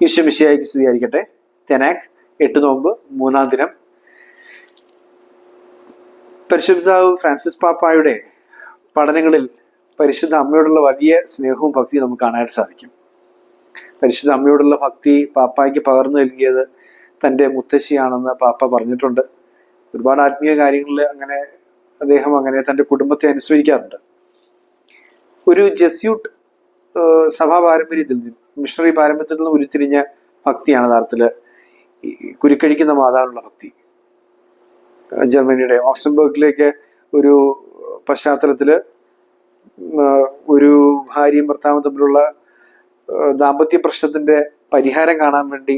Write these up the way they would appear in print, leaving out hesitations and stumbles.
ഈശോ മിശിഹായ്ക്ക് സ്തുതിയായിരിക്കട്ടെ. തെനാക്ക് 8 നോമ്പ് 3-ാം ദിനം. പരിശുദ്ധ ഫ്രാൻസിസ് പാപ്പായുടെ പഠനങ്ങളിൽ പരിശുദ്ധ അമ്മയോടുള്ള വലിയ സ്നേഹവും ഭക്തിയും നമുക്ക് കാണാനായിട്ട് സാധിക്കും. പരിശുദ്ധ അമ്മയോടുള്ള ഭക്തി പാപ്പായ്ക്ക് പകർന്നു നൽകിയത് തൻ്റെ മുത്തശ്ശിയാണെന്ന് പാപ്പ പറഞ്ഞിട്ടുണ്ട്. ഒരുപാട് ആത്മീയ കാര്യങ്ങളിൽ അദ്ദേഹം തൻ്റെ കുടുംബത്തെ അനുസ്മരിക്കാറുണ്ട്. ഒരു ജസ്യൂട്ട് സഭാ പാരമ്പര്യത്തിൽ നിന്നും മിഷണറി പാരമ്പര്യത്തിൽ നിന്നും ഉരുത്തിരിഞ്ഞ ഭക്തിയാണ് യഥാർത്ഥത്തിൽ കുരുക്കഴിക്കുന്ന മാതാവിനുള്ള ഭക്തി. ജർമ്മനിയുടെ ഓക്സംബർഗിലേക്ക് ഒരു പശ്ചാത്തലത്തിൽ ഒരു ഭാര്യയും ഭർത്താവും തമ്മിലുള്ള ദാമ്പത്യ പ്രശ്നത്തിന്റെ പരിഹാരം കാണാൻ വേണ്ടി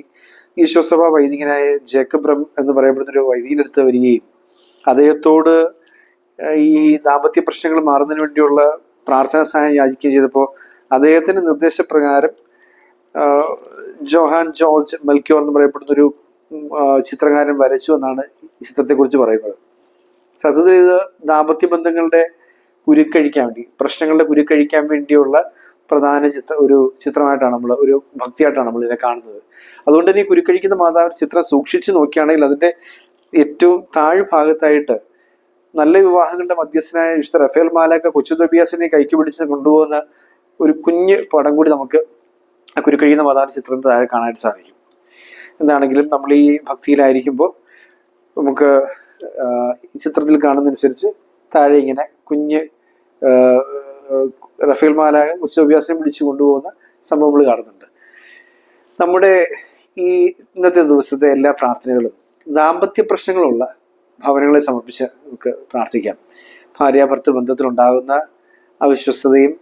ഈശോസഭ വൈദികനായ ജേക്കബ് ബ്രം എന്ന് പറയപ്പെടുന്ന ഒരു വൈദികനെടുത്ത് വരികയും അദ്ദേഹത്തോട് ഈ ദാമ്പത്യ പ്രശ്നങ്ങൾ മാറുന്നതിന് വേണ്ടിയുള്ള പ്രാർത്ഥനാ സഹായം യാചിക്കുകയും ചെയ്തപ്പോൾ അദ്ദേഹത്തിന്റെ നിർദ്ദേശപ്രകാരം ജോഹാൻ ജോർജ് മെൽക്യോർ എന്ന് പറയപ്പെടുന്ന ഒരു ചിത്രകാരൻ വരച്ചു എന്നാണ് ഈ ചിത്രത്തെക്കുറിച്ച് പറയുന്നത്. സത്യത്തിൽ ഇത് ദാമ്പത്യ ബന്ധങ്ങളുടെ കുരുക്കഴിക്കാൻ വേണ്ടി, പ്രശ്നങ്ങളുടെ കുരുക്കഴിക്കാൻ വേണ്ടിയുള്ള പ്രധാന ഒരു ചിത്രമായിട്ടാണ് ഒരു ഭക്തിയായിട്ടാണ് നമ്മൾ ഇതിനെ കാണുന്നത്. അതുകൊണ്ട് തന്നെ ഈ കുരുക്കഴിക്കുന്ന മാതാവ് ചിത്രം സൂക്ഷിച്ചു നോക്കുകയാണെങ്കിൽ അതിന്റെ ഏറ്റവും താഴ്ഭാഗത്തായിട്ട് നല്ല വിവാഹങ്ങളുടെ മധ്യസ്ഥനായ വിശുദ്ധ റഫേൽ മാലാക്ക കൊച്ചു തോബിയാസിനെ കൈക്ക് പിടിച്ച് കൊണ്ടുപോകുന്ന ഒരു കുഞ്ഞ് പടം കൂടി നമുക്ക് ആ കുരുക്കഴിക്കുന്ന മാതാവിന്റെ ചിത്രത്തിന് താഴെ കാണാനായിട്ട് സാധിക്കും. എന്താണെങ്കിലും നമ്മൾ ഈ ഭക്തിയിലായിരിക്കുമ്പോൾ നമുക്ക് ചിത്രത്തിൽ കാണുന്നതനുസരിച്ച് താഴെ ഇങ്ങനെ കുഞ്ഞ് റഫേൽ മാലാക കൊച്ചു തോബിയാസിനെ പിടിച്ചു കൊണ്ടുപോകുന്ന സംഭവങ്ങൾ കാണുന്നുണ്ട്. നമ്മുടെ ഈ ഇന്നത്തെ ദിവസത്തെ എല്ലാ പ്രാർത്ഥനകളും ദാമ്പത്യ പ്രശ്നങ്ങളുള്ള ഭവനങ്ങളെ സമർപ്പിച്ച് നമുക്ക് പ്രാർത്ഥിക്കാം. ഭാര്യാഭർത്തൃ ബന്ധത്തിലുണ്ടാകുന്ന അവിശ്വസ്തതയും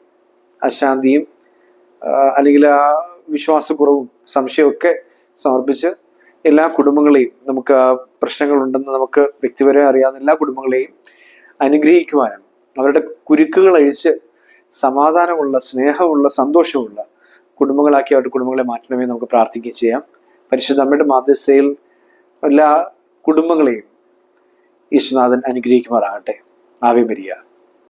അശാന്തിയും അല്ലെങ്കിൽ ആ വിശ്വാസക്കുറവും സംശയമൊക്കെ സമർപ്പിച്ച് എല്ലാ കുടുംബങ്ങളെയും, നമുക്ക് ആ പ്രശ്നങ്ങളുണ്ടെന്ന് നമുക്ക് വ്യക്തിപരമായി അറിയാവുന്ന എല്ലാ കുടുംബങ്ങളെയും അനുഗ്രഹിക്കുവാനും അവരുടെ കുരുക്കുകൾ അഴിച്ച് സമാധാനമുള്ള, സ്നേഹമുള്ള, സന്തോഷമുള്ള കുടുംബങ്ങളാക്കി അവരുടെ കുടുംബങ്ങളെ മാറ്റണമേ നമുക്ക് പ്രാർത്ഥിക്കുകയും ചെയ്യാം. പരിശുദ്ധ അമ്മയുടെ മാധ്യസ്ഥയിൽ എല്ലാ കുടുംബങ്ങളെയും ഈശ്വനാഥൻ അനുഗ്രഹിക്കുമാറാകട്ടെ. Ave Maria.